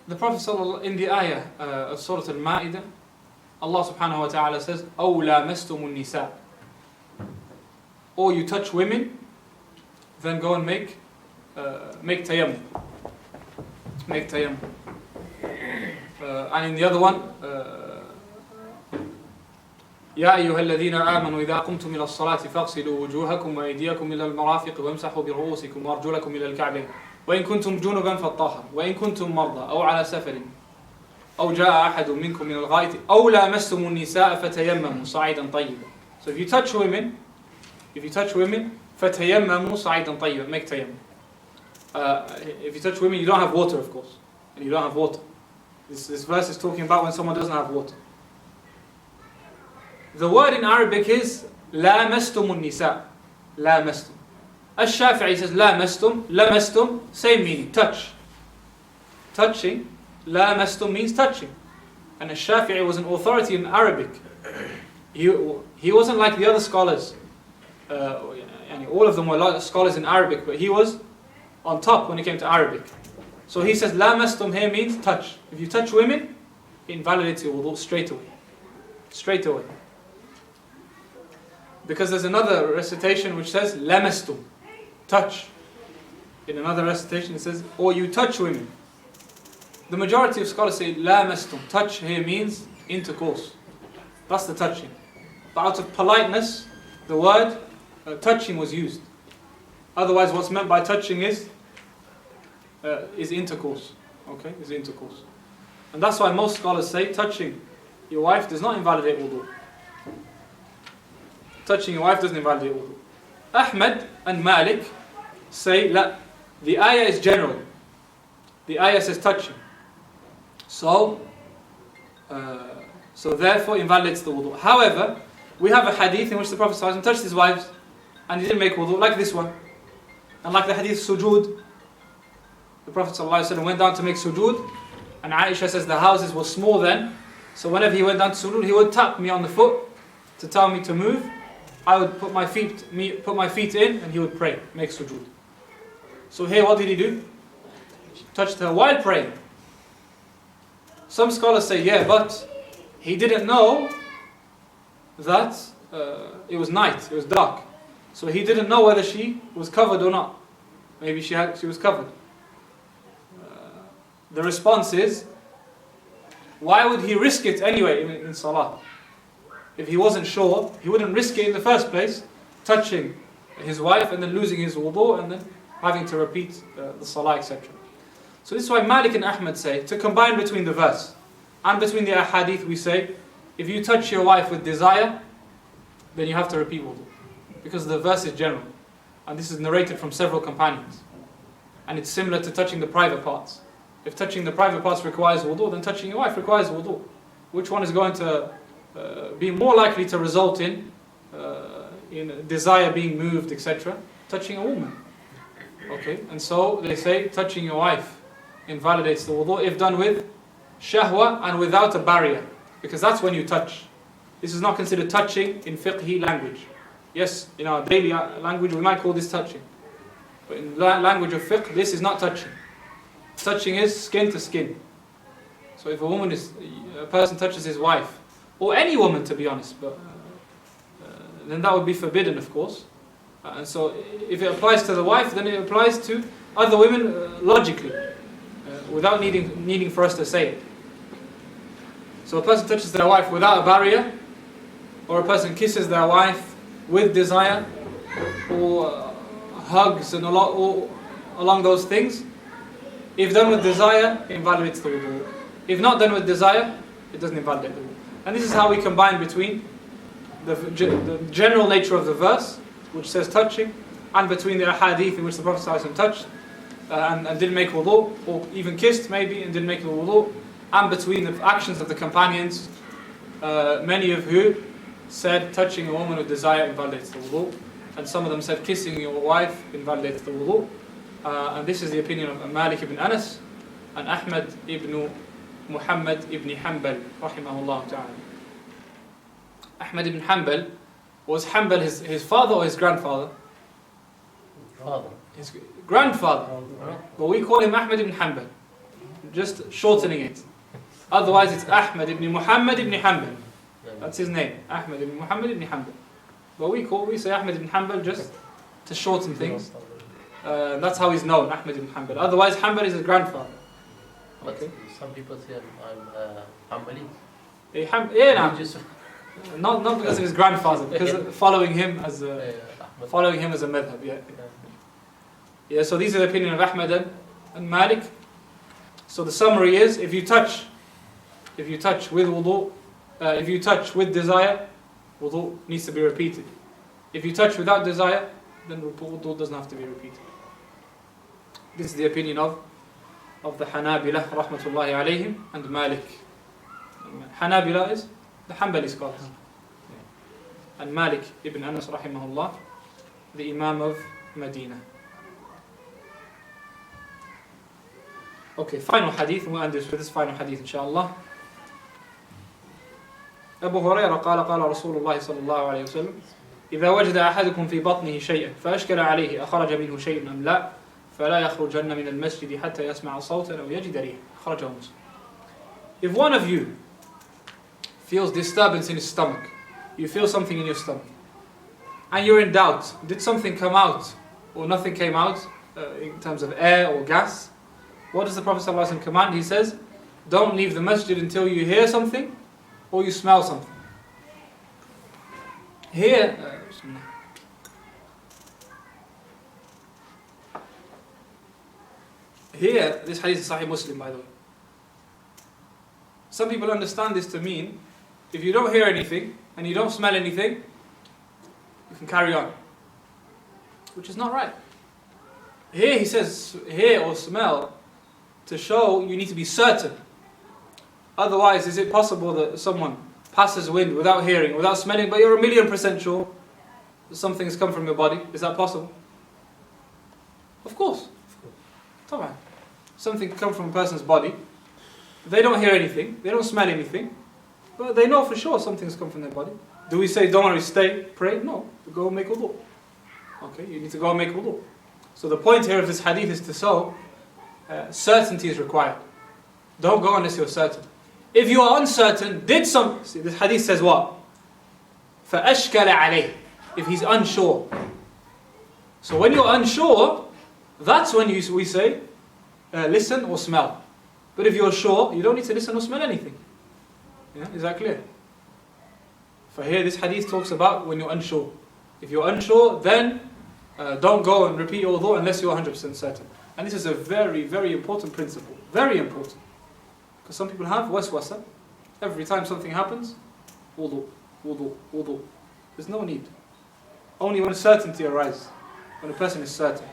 the Prophet in the ayah of Surah Al-Ma'idah, Allah subhanahu wa ta'ala says, أَوْ لَامَسْتُمُ النِّسَاءِ, or you touch women, then go and make tayammum. Make tayammum. And in the other one, يا أيها الذين آمنوا إذا قمتم إلى الصلاة فاغسلوا وجوهكم وأيديكم إلى المرافق وامسحوا برؤوسكم وأرجلكم إلى الكعبين وإن كنتم جنبا فاطهروا وإن كنتم مرضى أو على سفر أو جاء أحد منكم من الغائط أو لامستم النساء فتيمموا صعيدا طيبا. So if you touch women فتيمموا صعيدا طيبا, make tayammum. If you touch women, you don't have water, of course, and you don't have water. This verse is talking about when someone doesn't have water. The word in Arabic is لامستم النساء. لامستم. Al-Shafi'i says لامستم, same meaning, touch. Touching, لامستم means touching. And Al-Shafi'i was an authority in Arabic. He wasn't like the other scholars. All of them were scholars in Arabic, but he was on top when it came to Arabic. So he says لامستم here means touch. If you touch women, it invalidates your wudu straight away. Straight away. Because there's another recitation which says لمستم, touch. In another recitation it says, or you touch women. The majority of scholars say لمستم, touch here means intercourse. That's the touching. But out of politeness, the word touching was used. Otherwise, what's meant by touching is intercourse. Okay, is intercourse. And that's why most scholars say touching your wife does not invalidate wudu. Touching your wife doesn't invalidate wudu. Ahmad and Malik say, la, the ayah is general. The ayah says touching. So therefore invalidates the wudu. However, we have a hadith in which the Prophet ﷺ touched his wives and he didn't make wudu, like this one. And like the hadith sujood, the Prophet ﷺ went down to make sujood, and Aisha says the houses were small then, so whenever he went down to sujood, he would tap me on the foot to tell me to move. I would put my feet in, and he would pray, make sujood. So here, what did he do? He touched her while praying. Some scholars say, yeah, but he didn't know that it was night, it was dark. So he didn't know whether she was covered or not. Maybe she was covered. The response is, why would he risk it anyway in salah? If he wasn't sure, he wouldn't risk it in the first place, touching his wife and then losing his wudu and then having to repeat the salah, etc. So this is why Malik and Ahmad say, to combine between the verse and between the ahadith, we say, if you touch your wife with desire, then you have to repeat wudu. Because the verse is general. And this is narrated from several companions. And it's similar to touching the private parts. If touching the private parts requires wudu, then touching your wife requires wudu. Which one is going to be more likely to result in desire being moved, etc.? Touching a woman. Okay, and so they say touching your wife invalidates the wudu if done with shahwa and without a barrier. Because that's when you touch. This is not considered touching in fiqhi language. Yes, in our daily language we might call this touching. But in language of fiqh, this is not touching. Touching is skin to skin. So if a person touches his wife, or any woman to be honest, but then that would be forbidden, of course. And so if it applies to the wife, then it applies to other women logically, without needing for us to say it. So a person touches their wife without a barrier, or a person kisses their wife with desire, or hugs and along those things. If done with desire, it invalidates the wudu. If not done with desire, it doesn't invalidate the wudu. And this is how we combine between the general nature of the verse, which says touching, and between the ahadith in which the Prophet ﷺ touched and didn't make wudu, or even kissed maybe and didn't make the wudu, and between the actions of the companions, many of who said touching a woman with desire invalidates the wudu, and some of them said kissing your wife invalidates the wudu. And this is the opinion of Malik ibn Anas and Ahmad ibn Muhammad ibn Hanbal, rahimahullah ta'ala. Ahmad ibn Hanbal, was Hanbal his father or his grandfather? Father. His grandfather. But we call him Ahmad ibn Hanbal. Just shortening it. Otherwise it's Ahmad ibn Muhammad ibn Hanbal. That's his name. Ahmad ibn Muhammad ibn Hanbal. But we say Ahmad ibn Hanbal just to shorten things. That's how he's known, Ahmad ibn Hanbal. Otherwise Hanbal is his grandfather. Okay. Some people say I'm Hanbali. Not because of his grandfather, because of following him as a madhab. Yeah. So these are the opinion of Ahmad and Malik. So the summary is: if you touch with wudu, if you touch with desire, wudu needs to be repeated. If you touch without desire, then wudu doesn't have to be repeated. This is the opinion of the Hanabila rahmatullahi alayhim and Malik. Hanabila is the Hanbali scholars. And Malik ibn Anas rahimahullah, the Imam of Medina. Okay, final hadith, we'll end this with this final hadith inshallah. Abu Hurairah قال رسول الله صلى الله عليه وسلم إذا وجد أحدكم في بطنه شيئا فأشكل عليه أخرج منه شيء أم لا فلا يخرجن من المسجد حتى يسمع صوتا أو يجد ريحا أخرجه مسلم. If one of you feels disturbance in his stomach, you feel something in your stomach, and you're in doubt, did something come out or nothing came out in terms of air or gas, what does the Prophet ﷺ command? He says, don't leave the masjid until you hear something or you smell something. Here, this hadith is Sahih Muslim, by the way. Some people understand this to mean, if you don't hear anything and you don't smell anything, you can carry on. Which is not right. Here he says, hear or smell, to show you need to be certain. Otherwise, is it possible that someone passes wind without hearing, without smelling, but you're 1,000,000% sure that something has come from your body? Is that possible? Of course. Something can come from a person's body. They don't hear anything, they don't smell anything, but they know for sure something's come from their body. Do we say, don't worry, stay, pray? No, go and make wudu. Okay, you need to go and make wudu. So the point here of this hadith is to show certainty is required. Don't go unless you're certain. If you are uncertain, see, this hadith says what? فَأَشْكَلَ عَلَيْهِ. If he's unsure. So when you're unsure, that's when we say, listen or smell. But if you're sure, you don't need to listen or smell anything. Yeah, is that clear? For here, this hadith talks about when you're unsure. If you're unsure, then don't go and repeat your wudu unless you're 100% certain. And this is a very, very important principle. Very important. Because some people have waswasa. Every time something happens, wudu, wudu, wudu. There's no need. Only when certainty arises. When a person is certain.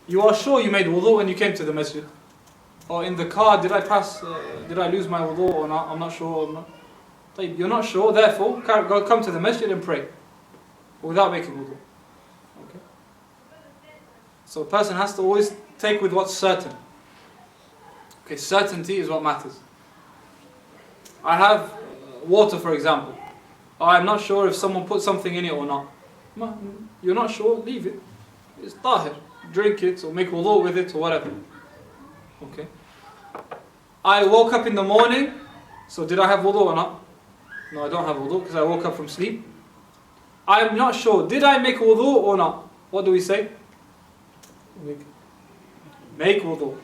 You are sure you made wudu when you came to the masjid. Or in the car, did I lose my wudu or not? I'm not sure. You're not sure, therefore, come to the masjid and pray. Without making wudu. Okay? So a person has to always take with what's certain. Okay, certainty is what matters. I have water, for example. I'm not sure if someone put something in it or not. You're not sure, leave it. It's tahir. Drink it or make wudu with it or whatever. Okay. I woke up in the morning, so did I have wudu or not? No, I don't have wudu because I woke up from sleep. I'm not sure, did I make wudu or not? What do we say? Make wudu.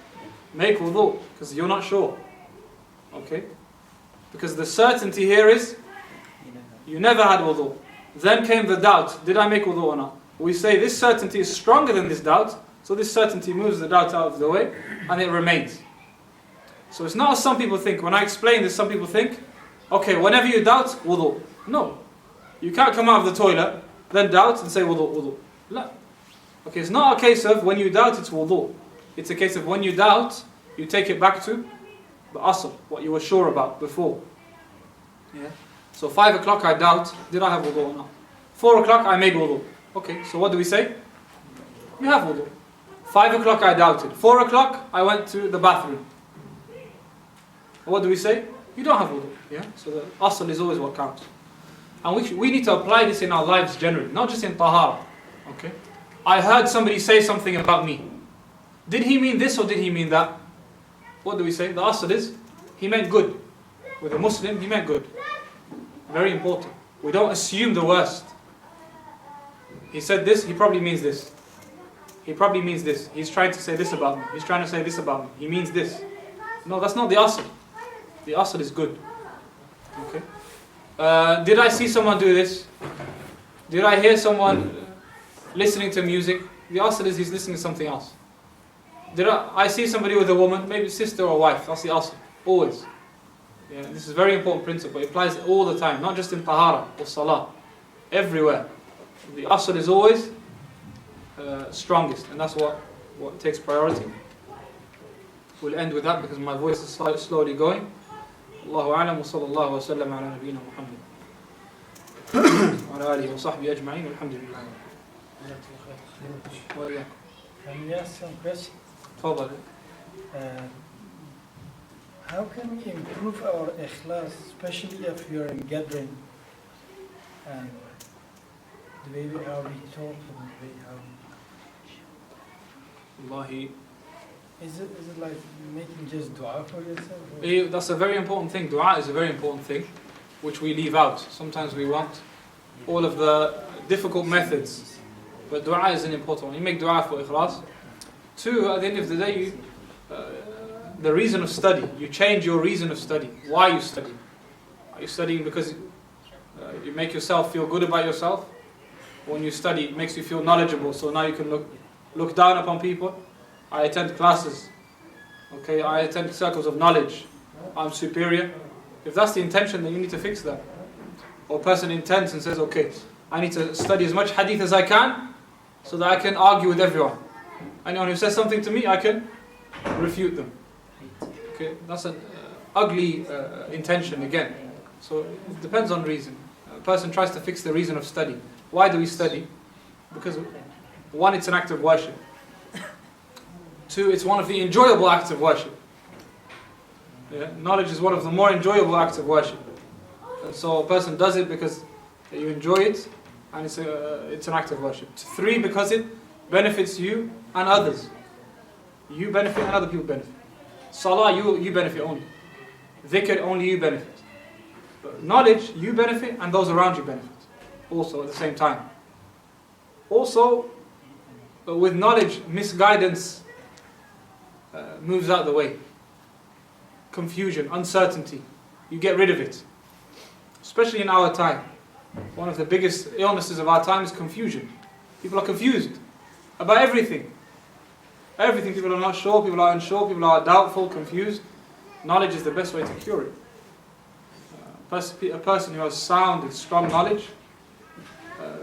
Make wudu, because you're not sure. Okay? Because the certainty here is, you never had wudu. Then came the doubt, did I make wudu or not? We say this certainty is stronger than this doubt, so this certainty moves the doubt out of the way, and it remains. So it's not as some people think. When I explain this, some people think, okay, whenever you doubt, wudu. No. You can't come out of the toilet, then doubt and say wudu, wudu. No. Okay, it's not a case of when you doubt, it's wudu. It's a case of when you doubt, you take it back to the asl, what you were sure about before. Yeah. So 5 o'clock I doubt, did I have wudu or not? 4 o'clock I made wudu. Okay, so what do we say? You have wudu. 5 o'clock I doubted. 4 o'clock I went to the bathroom. What do we say? You don't have wudu. Yeah? So the asl is always what counts. And we need to apply this in our lives generally, not just in tahara. Okay? I heard somebody say something about me. Did he mean this or did he mean that? What do we say? The asl is, he meant good. With a Muslim, he meant good. Very important. We don't assume the worst. He said this, he probably means this. He probably means this. He's trying to say this about me. He's trying to say this about me. He means this. No, that's not the asl. The asl is good. Okay. Did I see someone do this? Did I hear someone listening to music? The asl is he's listening to something else. Did I see somebody with a woman, maybe sister or wife? That's the asl. Always. Yeah, this is a very important principle. It applies all the time, not just in tahara or salah. Everywhere. The asl is always strongest, and that's what takes priority. We'll end with that because my voice is slowly going. Allahu a'lam wa sallallahu wa sallam ala nabiyyina Muhammad wa ala alihi wa sahbihi ajma'in walhamdulillah. Wa iyyakum. Can we ask some questions? Tafadhal. How can we improve our ikhlas, especially if we are in gathering and the way how we talk and the way how Wallahi. is it like making just dua for yourself? That's a very important thing. Dua is a very important thing, which we leave out. Sometimes we want all of the difficult methods, but dua is an important one. You make dua for ikhlas. Two, at the end of the day, the reason of study. You change your reason of study. Why you study? Are you studying because you make yourself feel good about yourself? When you study, it makes you feel knowledgeable, so now you can look down upon people. I attend classes. Okay, I attend circles of knowledge. I'm superior. If that's the intention, then you need to fix that. Or a person intends and says, okay, I need to study as much hadith as I can so that I can argue with everyone. Anyone who says something to me, I can refute them. Okay, that's an ugly intention again. So it depends on reason. A person tries to fix the reason of study. Why do we study? Because one, it's an act of worship. Two, it's one of the enjoyable acts of worship. Yeah? Knowledge is one of the more enjoyable acts of worship. And so a person does it because you enjoy it, and it's an act of worship. Three, because it benefits you and others. You benefit and other people benefit. Salah, you benefit only. Dhikr, only you benefit. But knowledge, you benefit and those around you benefit. Also at the same time. Also, with knowledge, misguidance moves out of the way. Confusion, uncertainty, you get rid of it. Especially in our time. One of the biggest illnesses of our time is confusion. People are confused about everything. Everything, people are not sure, people are unsure, people are doubtful, confused. Knowledge is the best way to cure it. A person who has sound and strong knowledge,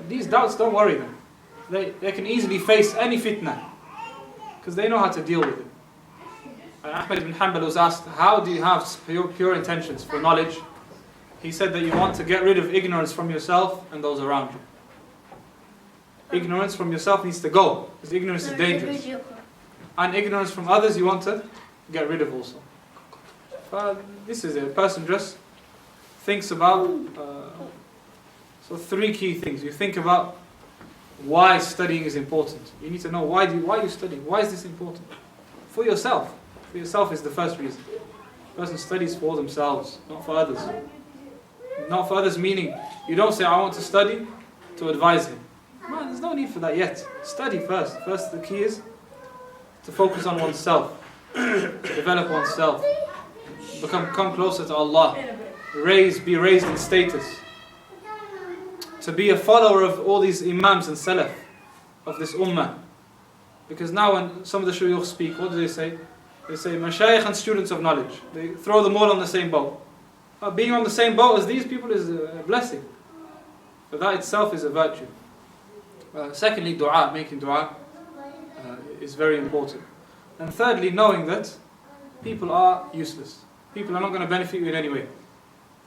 these doubts don't worry them. They can easily face any fitna because they know how to deal with it. Ahmed ibn Hanbal was asked, how do you have pure intentions for knowledge? He said that you want to get rid of ignorance from yourself and those around you. Ignorance from yourself needs to go because ignorance is dangerous. And ignorance from others you want to get rid of also. This is it. A person just thinks about so three key things. You think about why studying is important. You need to know why are you studying? Why is this important? For yourself. For yourself is the first reason. A person studies for themselves, not for others. Not for others meaning you don't say I want to study to advise him. Man, there's no need for that yet. Study first. First the key is to focus on oneself, to develop oneself, come closer to Allah, be raised in status, to be a follower of all these imams and salaf of this ummah. Because now when some of the shuyukh speak, what do they say? They say mashayikh and students of knowledge. They throw them all on the same boat. Being on the same boat as these people is a blessing. But that itself is a virtue. Secondly, dua, making dua is very important. And thirdly, knowing that people are useless. People are not going to benefit you in any way.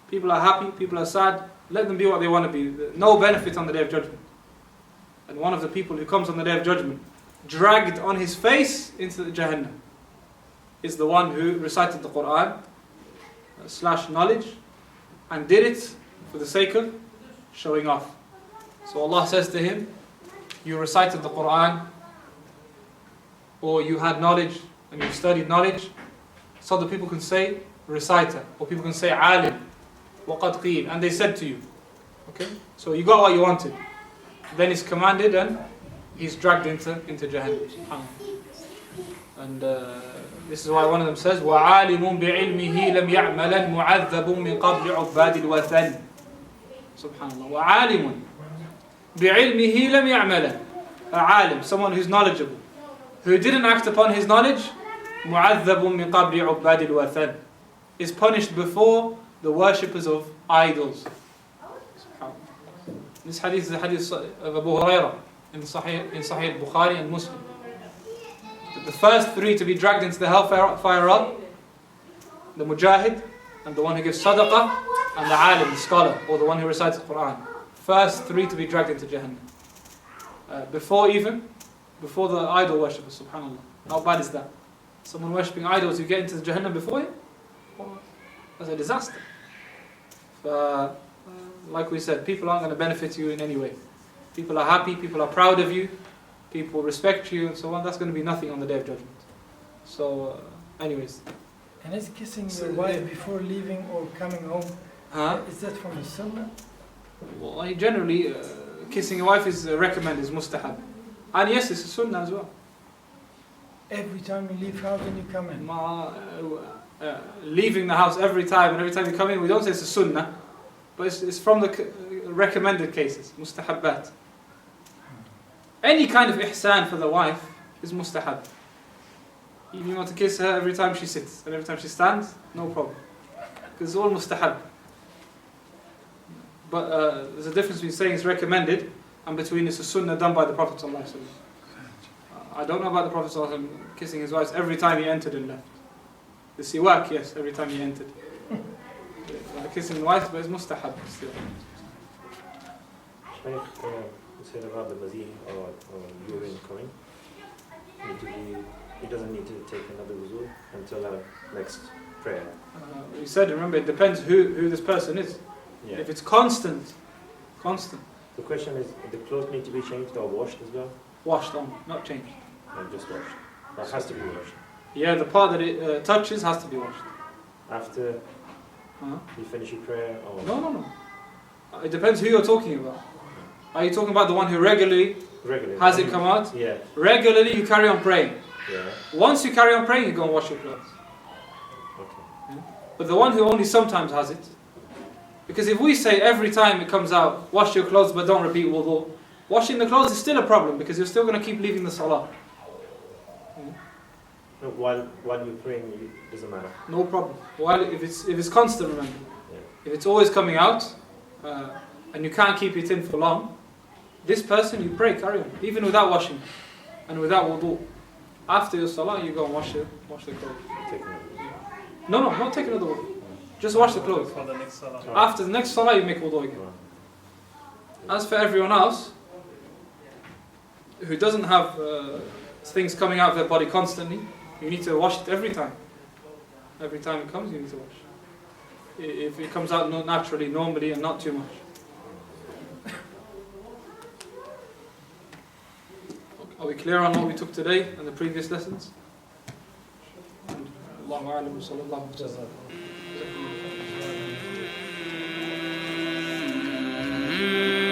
People are happy, people are sad, let them be what they want to be. No benefit on the Day of Judgment. And one of the people who comes on the Day of Judgment, dragged on his face into the Jahannam, is the one who recited the Quran, / knowledge, and did it for the sake of showing off. So Allah says to him, you recited the Quran, or you had knowledge and you studied knowledge, so that people can say reciter, or people can say alim, waqad qeel, and they said to you. Okay? So you got what you wanted. Then he's commanded and he's dragged into Jahannam. And this is why one of them says, وَعَالِمٌ بِعِلْمِهِ لَمْ يَعْمَلًا مُعَذَّبٌ مِنْ قَبْلِ عُبَّادِ الْوَثَنِ. Subhanallah. وَعَالِمٌ بِعِلْمِهِ لَمْ يَعْمَلًا. A alim, someone who's knowledgeable, who didn't act upon his knowledge, مُعَذَّبٌ مِنْ قَبْلِ عُبَّادِ الْوَثَنِ, is punished before the worshippers of idols. This hadith is the hadith of Abu Hurairah in Sahih Bukhari and Muslim. The first three to be dragged into the hellfire are the mujahid, and the one who gives sadaqah, and the alim, the scholar, or the one who recites the Quran. First three to be dragged into Jahannam. Before the idol worshippers, subhanAllah. How bad is that? Someone worshipping idols, you get into the Jahannam before him? That's a disaster. Like we said, people aren't going to benefit you in any way. People are happy, people are proud of you, people respect you, and so on. That's going to be nothing on the Day of Judgment. So, anyways. And is kissing your wife before leaving or coming home, is that from the Sunnah? Well, generally, kissing your wife is recommended, is mustahab. And yes, it's a Sunnah as well. Every time you leave house and you come in? Leaving the house every time, and every time you come in, we don't say it's a Sunnah, but it's from the recommended cases, mustahabbat. Any kind of ihsan for the wife is mustahab. If you want to kiss her every time she sits and every time she stands, no problem. Because it's all mustahab. But there's a difference between saying it's recommended and between it's a sunnah done by the Prophet ﷺ. I don't know about the Prophet ﷺ kissing his wife every time he entered and left. The siwak, yes, every time he entered. Kissing the wife, but it's mustahab still. Shaikh, you said about the mazi or urine coming. He doesn't need to take another wuzu until our next prayer. We said, remember, it depends who this person is. Yeah. If it's constant. The question is, the clothes need to be changed or washed as well? Washed on, not changed. No, just washed. That has to be washed. Yeah, the part that it touches has to be washed. After you finish your prayer? Or? No. It depends who you're talking about. Are you talking about the one who regularly has it come out? Yeah. Regularly you carry on praying. Yeah. Once you carry on praying, you go and wash your clothes. Okay. Yeah? But the one who only sometimes has it, because if we say every time it comes out, wash your clothes but don't repeat wudu, washing the clothes is still a problem because you're still going to keep leaving the salah. No, while you're praying, it doesn't matter. No problem. If it's constant, remember. Yeah. If it's always coming out, and you can't keep it in for long, this person, you pray, carry on, even without washing, and without wudu. After your salah, you go and wash the clothes. Take another. No, not take another wudu. Just wash the clothes. For the next salah. After the next salah, you make wudu again. As for everyone else, who doesn't have things coming out of their body constantly, you need to wash it every time. Every time it comes, you need to wash. If it comes out naturally, normally, and not too much. Are we clear on what we took today and the previous lessons? Allahu a'lam, sallallahu alaihi wasallam.